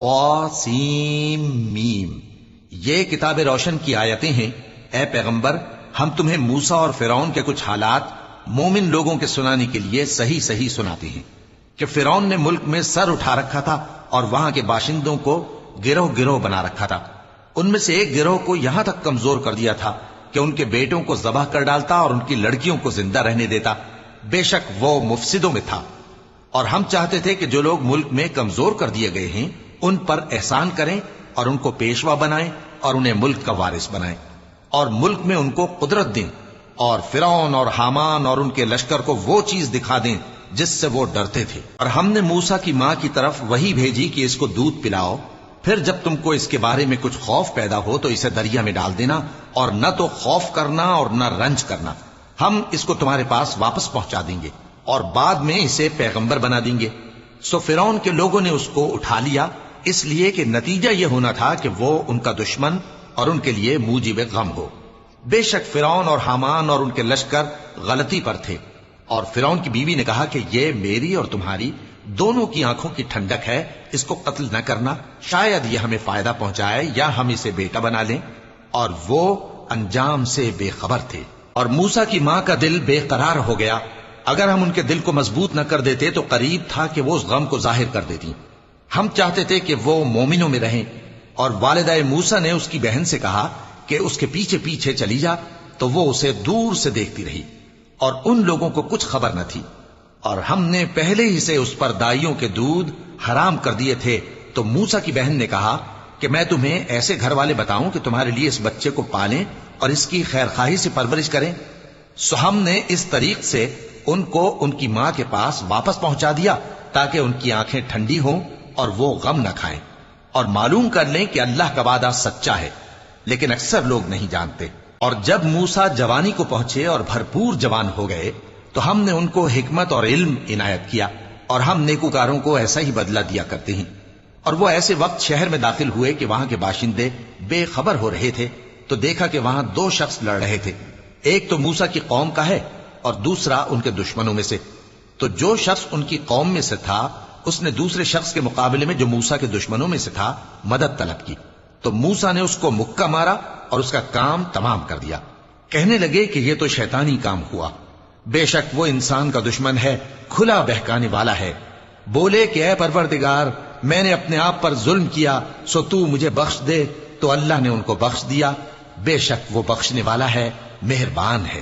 قاسم میم، یہ کتاب روشن کی آیتیں ہیں۔ اے پیغمبر، ہم تمہیں موسیٰ اور فرعون کے کچھ حالات مومن لوگوں کے سنانے کے لیے صحیح صحیح سناتے ہیں کہ فرعون نے ملک میں سر اٹھا رکھا تھا اور وہاں کے باشندوں کو گروہ گروہ بنا رکھا تھا۔ ان میں سے ایک گروہ کو یہاں تک کمزور کر دیا تھا کہ ان کے بیٹوں کو ذبح کر ڈالتا اور ان کی لڑکیوں کو زندہ رہنے دیتا۔ بے شک وہ مفسدوں میں تھا۔ اور ہم چاہتے تھے کہ جو لوگ ملک میں کمزور کر دیے گئے ہیں ان پر احسان کریں اور ان کو پیشوا بنائیں اور انہیں ملک کا وارث بنائیں، اور ملک میں ان کو قدرت دیں، اور فرعون اور حامان اور ان کے لشکر کو وہ چیز دکھا دیں جس سے وہ ڈرتے تھے۔ اور ہم نے موسیٰ کی ماں کی طرف وہی بھیجی کہ اس کو دودھ پلاؤ، پھر جب تم کو اس کے بارے میں کچھ خوف پیدا ہو تو اسے دریا میں ڈال دینا، اور نہ تو خوف کرنا اور نہ رنج کرنا، ہم اس کو تمہارے پاس واپس پہنچا دیں گے اور بعد میں اسے پیغمبر بنا دیں گے۔ سو فرعون کے لوگوں نے اس کو اٹھا لیا، اس لیے کہ نتیجہ یہ ہونا تھا کہ وہ ان کا دشمن اور ان کے لیے موجب غم ہو۔ بے شک فرعون اور حامان اور ان کے لشکر غلطی پر تھے، اور فرعون کی بیوی نے کہا کہ یہ میری اور تمہاری دونوں کی آنکھوں کی ٹھنڈک ہے، اس کو قتل نہ کرنا، شاید یہ ہمیں فائدہ پہنچائے یا ہم اسے بیٹا بنا لیں۔ اور وہ انجام سے بے خبر تھے۔ اور موسیٰ کی ماں کا دل بے قرار ہو گیا، اگر ہم ان کے دل کو مضبوط نہ کر دیتے تو قریب تھا کہ وہ اس غم کو ظاہر کر دیتی۔ ہم چاہتے تھے کہ وہ مومنوں میں رہیں۔ اور والدہ موسیٰ نے اس کی بہن سے کہا کہ اس کے پیچھے پیچھے چلی جا، تو وہ اسے دور سے دیکھتی رہی، اور ان لوگوں کو کچھ خبر نہ تھی۔ اور ہم نے پہلے ہی سے اس پر دائیوں کے دودھ حرام کر دیے تھے۔ تو موسیٰ کی بہن نے کہا کہ میں تمہیں ایسے گھر والے بتاؤں کہ تمہارے لیے اس بچے کو پالیں اور اس کی خیر خواہی سے پرورش کریں۔ سو ہم نے اس طریق سے ان کو ان کی ماں کے پاس واپس پہنچا دیا تاکہ ان کی آنکھیں ٹھنڈی ہوں اور وہ غم نہ کھائیں، اور معلوم کر لیں کہ اللہ کا وعدہ سچا ہے، لیکن اکثر لوگ نہیں جانتے۔ اور جب موسیٰ جوانی کو پہنچے اور بھرپور جوان ہو گئے تو ہم نے ان کو حکمت اور علم عنایت کیا، اور ہم نیکوکاروں کو ایسا ہی بدلہ دیا کرتے ہیں۔ اور وہ ایسے وقت شہر میں داخل ہوئے کہ وہاں کے باشندے بے خبر ہو رہے تھے، تو دیکھا کہ وہاں دو شخص لڑ رہے تھے، ایک تو موسیٰ کی قوم کا ہے اور دوسرا ان کے دشمنوں میں سے۔ تو جو شخص ان کی قوم میں سے تھا اس نے دوسرے شخص کے مقابلے میں جو موسیٰ کے دشمنوں میں سے تھا مدد طلب کی، تو موسیٰ نے اس کو مکہ مارا اور اس کا کام تمام کر دیا۔ کہنے لگے کہ یہ تو شیطانی کام ہوا، بے شک وہ انسان کا دشمن ہے، کھلا بہکانے والا ہے۔ بولے کہ اے پروردگار، میں نے اپنے آپ پر ظلم کیا، سو تو مجھے بخش دے، تو اللہ نے ان کو بخش دیا، بے شک وہ بخشنے والا ہے، مہربان ہے۔